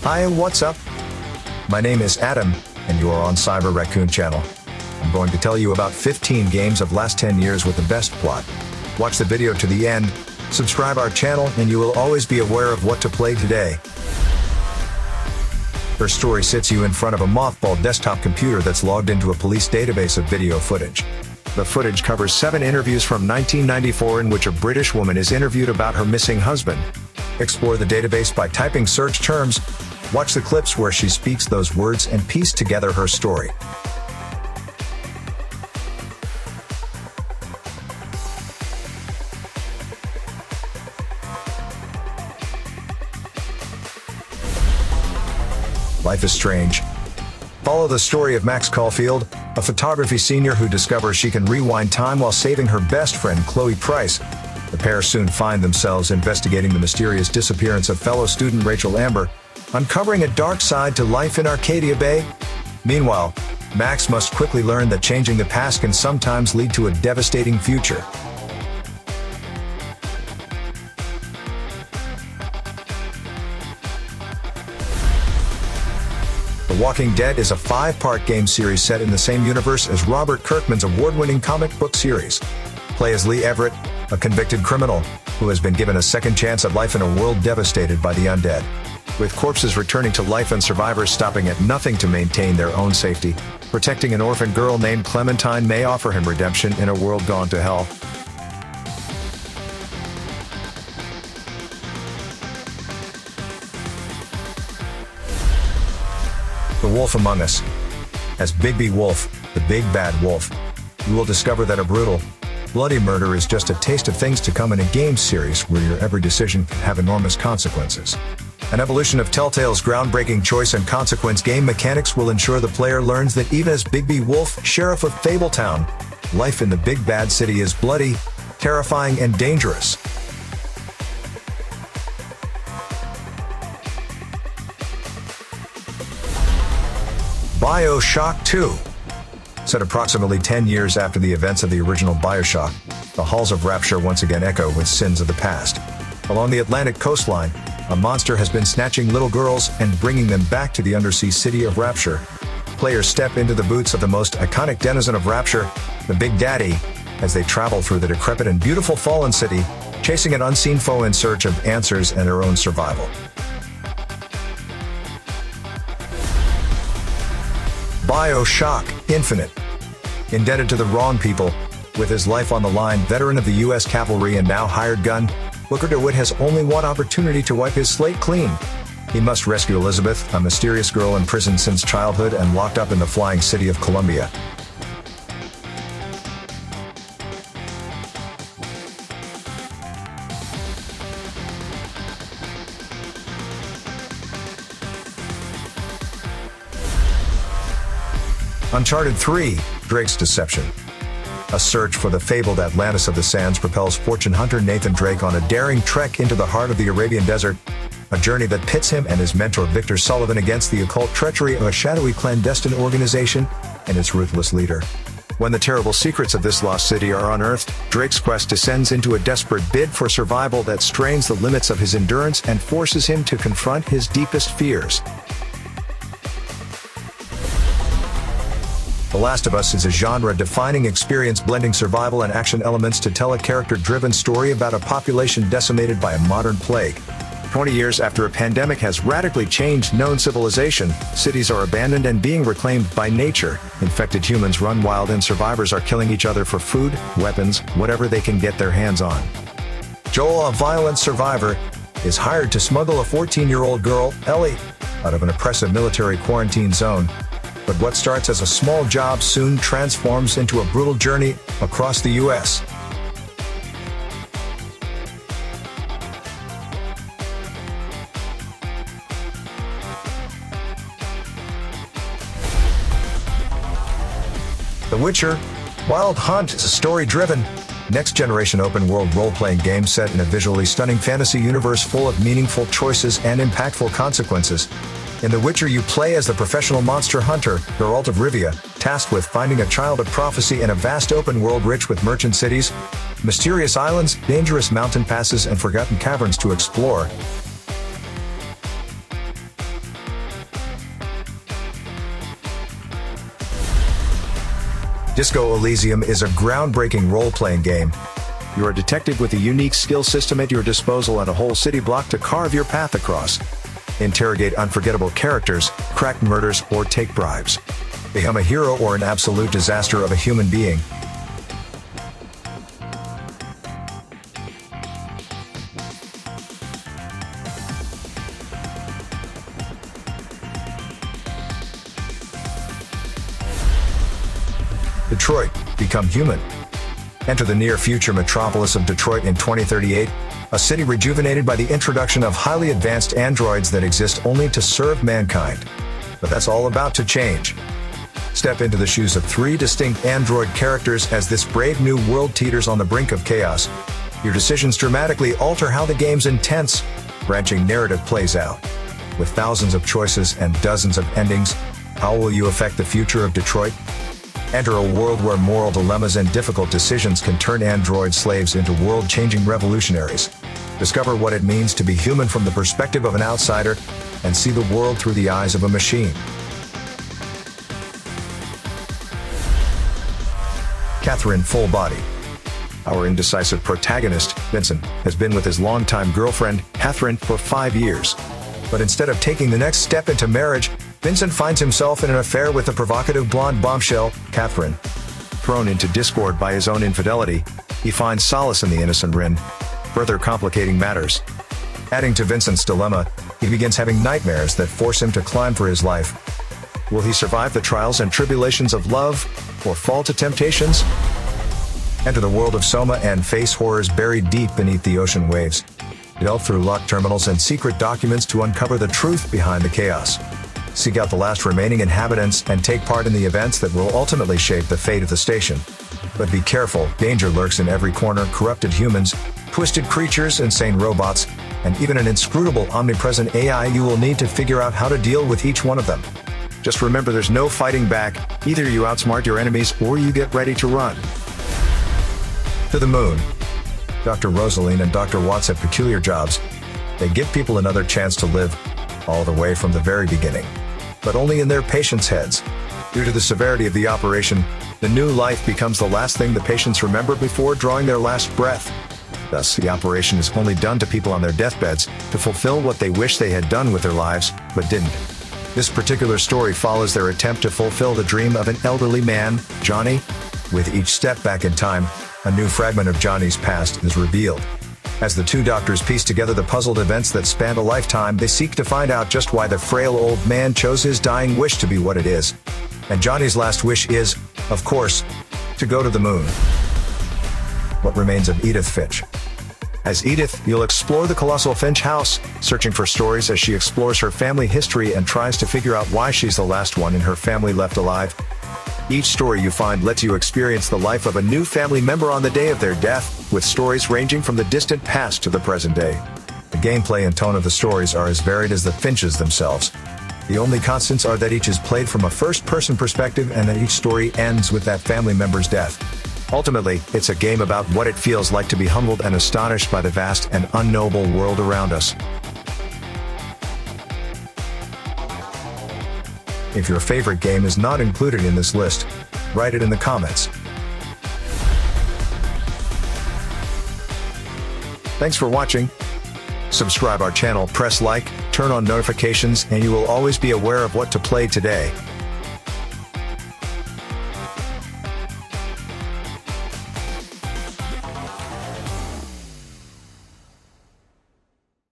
Hi, what's up? My name is Adam, and you are on Cyber Raccoon channel. I'm going to tell you about 15 games of last 10 years with the best plot. Watch the video to the end, subscribe our channel, and you will always be aware of what to play today. Her story sits you in front of a mothballed desktop computer that's logged into a police database of video footage. The footage covers 7 interviews from 1994 in which a British woman is interviewed about her missing husband. Explore the database by typing search terms. Watch the clips where she speaks those words and piece together her story. Life is strange. Follow the story of Max Caulfield, a photography senior who discovers she can rewind time while saving her best friend Chloe Price. The pair soon find themselves investigating the mysterious disappearance of fellow student Rachel Amber, uncovering a dark side to life in Arcadia Bay. Meanwhile, Max must quickly learn that changing the past can sometimes lead to a devastating future. The Walking Dead is a 5-part game series set in the same universe as Robert Kirkman's award-winning comic book series. Play as Lee Everett, a convicted criminal who has been given a second chance at life in a world devastated by the undead. With corpses returning to life and survivors stopping at nothing to maintain their own safety, protecting an orphan girl named Clementine may offer him redemption in a world gone to hell. The Wolf Among Us. As Bigby Wolf, the big bad wolf, you will discover that a brutal, bloody murder is just a taste of things to come in a game series where your every decision can have enormous consequences. An evolution of Telltale's groundbreaking choice and consequence game mechanics will ensure the player learns that even as Bigby Wolf, sheriff of Fabletown, life in the big bad city is bloody, terrifying, and dangerous. Bioshock 2. Set approximately 10 years after the events of the original Bioshock, the halls of Rapture once again echo with sins of the past. Along the Atlantic coastline, a monster has been snatching little girls and bringing them back to the undersea city of Rapture. Players step into the boots of the most iconic denizen of Rapture, the Big Daddy, as they travel through the decrepit and beautiful fallen city, chasing an unseen foe in search of answers and their own survival. Bioshock Infinite. Indebted to the wrong people, with his life on the line, veteran of the U.S. Cavalry and now hired gun, Booker DeWitt has only one opportunity to wipe his slate clean. He must rescue Elizabeth, a mysterious girl imprisoned since childhood and locked up in the flying city of Columbia. Uncharted 3, Drake's Deception. A search for the fabled Atlantis of the Sands propels fortune hunter Nathan Drake on a daring trek into the heart of the Arabian desert, a journey that pits him and his mentor Victor Sullivan against the occult treachery of a shadowy clandestine organization and its ruthless leader. When the terrible secrets of this lost city are unearthed, Drake's quest descends into a desperate bid for survival that strains the limits of his endurance and forces him to confront his deepest fears. The Last of Us is a genre-defining experience blending survival and action elements to tell a character-driven story about a population decimated by a modern plague. 20 years after a pandemic has radically changed known civilization, cities are abandoned and being reclaimed by nature. Infected humans run wild and survivors are killing each other for food, weapons, whatever they can get their hands on. Joel, a violent survivor, is hired to smuggle a 14-year-old girl, Ellie, out of an oppressive military quarantine zone. But what starts as a small job soon transforms into a brutal journey across the U.S. The Witcher Wild Hunt is a story-driven, next-generation open-world role-playing game set in a visually stunning fantasy universe full of meaningful choices and impactful consequences. In The Witcher, you play as the professional monster hunter, Geralt of Rivia, tasked with finding a child of prophecy in a vast open world rich with merchant cities, mysterious islands, dangerous mountain passes, and forgotten caverns to explore. Disco Elysium is a groundbreaking role-playing game. You're a detective with a unique skill system at your disposal and a whole city block to carve your path across. Interrogate unforgettable characters, crack murders, or take bribes. Become a hero or an absolute disaster of a human being. Detroit, become human. Enter the near-future metropolis of Detroit in 2038, a city rejuvenated by the introduction of highly advanced androids that exist only to serve mankind. But that's all about to change. Step into the shoes of 3 distinct android characters as this brave new world teeters on the brink of chaos. Your decisions dramatically alter how the game's intense, branching narrative plays out. With thousands of choices and dozens of endings, how will you affect the future of Detroit? Enter a world where moral dilemmas and difficult decisions can turn android slaves into world-changing revolutionaries. Discover what it means to be human from the perspective of an outsider and see the world through the eyes of a machine. Catherine Full Body. Our indecisive protagonist, Vincent, has been with his longtime girlfriend, Catherine, for 5 years. But instead of taking the next step into marriage, Vincent finds himself in an affair with the provocative blonde bombshell, Catherine. Thrown into discord by his own infidelity, he finds solace in the innocent Rin, further complicating matters. Adding to Vincent's dilemma, he begins having nightmares that force him to climb for his life. Will he survive the trials and tribulations of love, or fall to temptations? Enter the world of SOMA and face horrors buried deep beneath the ocean waves. Delve through locked terminals and secret documents to uncover the truth behind the chaos. Seek out the last remaining inhabitants and take part in the events that will ultimately shape the fate of the station. But be careful, danger lurks in every corner: corrupted humans, twisted creatures, insane robots, and even an inscrutable omnipresent AI. You will need to figure out how to deal with each one of them. Just remember, there's no fighting back. Either you outsmart your enemies or you get ready to run. To the moon. Dr. Rosaline and Dr. Watts have peculiar jobs. They give people another chance to live, all the way from the very beginning. But only in their patients' heads. Due to the severity of the operation, the new life becomes the last thing the patients remember before drawing their last breath. Thus, the operation is only done to people on their deathbeds to fulfill what they wish they had done with their lives, but didn't. This particular story follows their attempt to fulfill the dream of an elderly man, Johnny. With each step back in time, a new fragment of Johnny's past is revealed. As the 2 doctors piece together the puzzled events that spanned a lifetime, they seek to find out just why the frail old man chose his dying wish to be what it is. And Johnny's last wish is, of course, to go to the moon. What remains of Edith Finch? As Edith, you'll explore the colossal Finch house, searching for stories as she explores her family history and tries to figure out why she's the last one in her family left alive. Each story you find lets you experience the life of a new family member on the day of their death, with stories ranging from the distant past to the present day. The gameplay and tone of the stories are as varied as the Finches themselves. The only constants are that each is played from a first-person perspective and that each story ends with that family member's death. Ultimately, it's a game about what it feels like to be humbled and astonished by the vast and unknowable world around us. If your favorite game is not included in this list, write it in the comments. Thanks for watching. Subscribe our channel, press like, turn on notifications, and you will always be aware of what to play today.